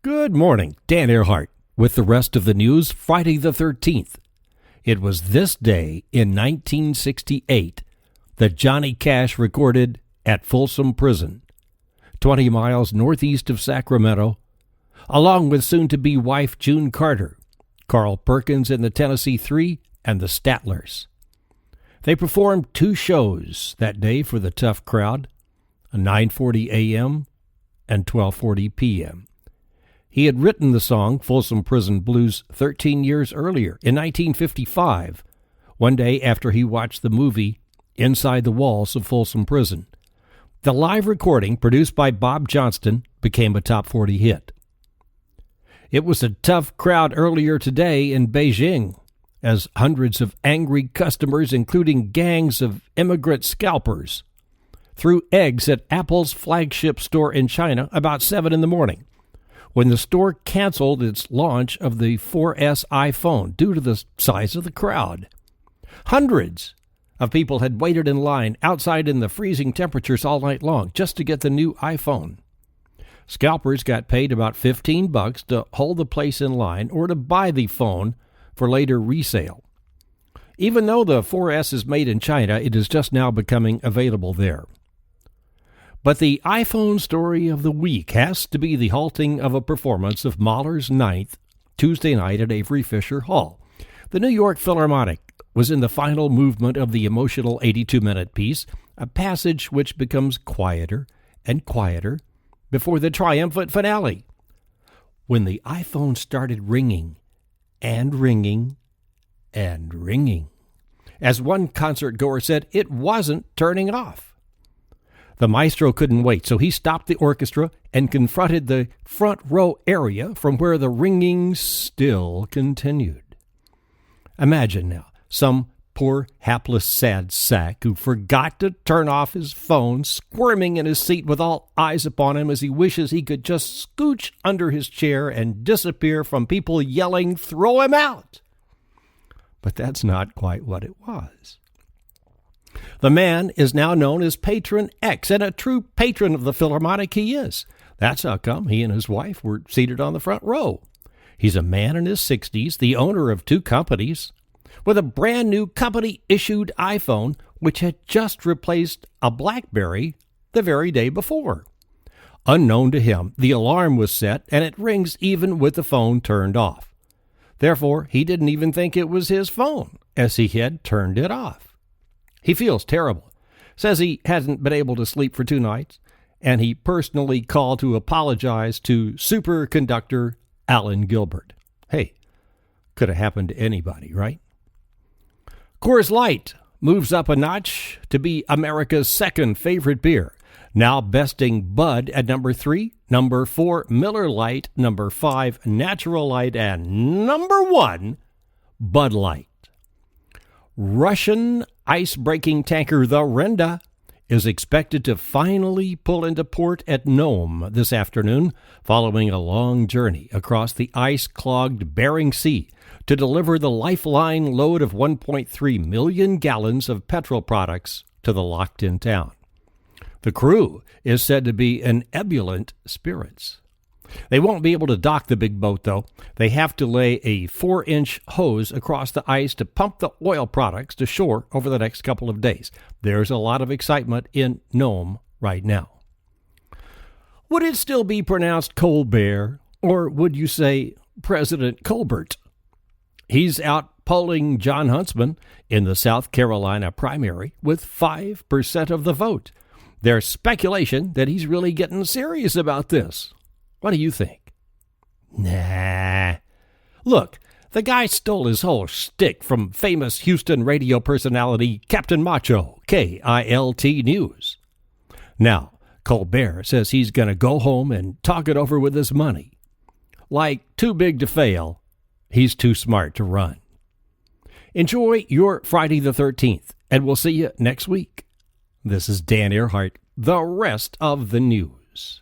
Good morning, Dan Earhart with the rest of the news, Friday the 13th. It was this day in 1968 that Johnny Cash recorded at Fulsom Prison, 20 miles northeast of Sacramento, along with soon-to-be wife June Carter, Carl Perkins and the Tennessee Three, and the Statlers. They performed two shows that day for the tough crowd, 9:40 a.m. and 12:40 p.m. He had written the song Folsom Prison Blues 13 years earlier, in 1955, one day after he watched the movie Inside the Walls of Folsom Prison. The live recording, produced by Bob Johnston, became a top 40 hit. It was a tough crowd earlier today in Beijing, as hundreds of angry customers, including gangs of immigrant scalpers, threw eggs at Apple's flagship store in China about 7 in the morning, when the store canceled its launch of the 4S iPhone due to the size of the crowd. Hundreds of people had waited in line outside in the freezing temperatures all night long just to get the new iPhone. Scalpers got paid about $15 to hold the place in line or to buy the phone for later resale. Even though the 4S is made in China, it is just now becoming available there. But the iPhone story of the week has to be the halting of a performance of Mahler's Ninth Tuesday night at Avery Fisher Hall. The New York Philharmonic was in the final movement of the emotional 82-minute piece, a passage which becomes quieter and quieter before the triumphant finale, when the iPhone started ringing and ringing and ringing. As one concert goer said, it wasn't turning off. The maestro couldn't wait, so he stopped the orchestra and confronted the front row area from where the ringing still continued. Imagine now, some poor, hapless, sad sack who forgot to turn off his phone, squirming in his seat with all eyes upon him as he wishes he could just scooch under his chair and disappear from people yelling, "Throw him out!" But that's not quite what it was. The man is now known as Patron X, and a true patron of the Philharmonic he is. That's how come he and his wife were seated on the front row. He's a man in his 60s, the owner of two companies, with a brand new company-issued iPhone, which had just replaced a BlackBerry the very day before. Unknown to him, the alarm was set, and it rings even with the phone turned off. Therefore, he didn't even think it was his phone, as he had turned it off. He feels terrible, says he hasn't been able to sleep for 2 nights, and he personally called to apologize to Superconductor Alan Gilbert. Hey, could have happened to anybody, right? Coors Light moves up a notch to be America's second favorite beer, now besting Bud at number 3, number 4, Miller Lite, number 5, Natural Light, and number 1, Bud Light. Russian ice-breaking tanker the Renda is expected to finally pull into port at Nome this afternoon, following a long journey across the ice-clogged Bering Sea to deliver the lifeline load of 1.3 million gallons of petrol products to the locked-in town. The crew is said to be in ebullient spirits. They won't be able to dock the big boat, though. They have to lay a 4-inch hose across the ice to pump the oil products to shore over the next couple of days. There's a lot of excitement in Nome right now. Would it still be pronounced Colbert, or would you say President Colbert? He's out polling John Huntsman in the South Carolina primary with 5% of the vote. There's speculation that he's really getting serious about this. What do you think? Nah. Look, the guy stole his whole shtick from famous Houston radio personality Captain Macho, KILT News. Now, Colbert says he's going to go home and talk it over with his money. Like too big to fail, he's too smart to run. Enjoy your Friday the 13th, and we'll see you next week. This is Dan Earhart, the rest of the news.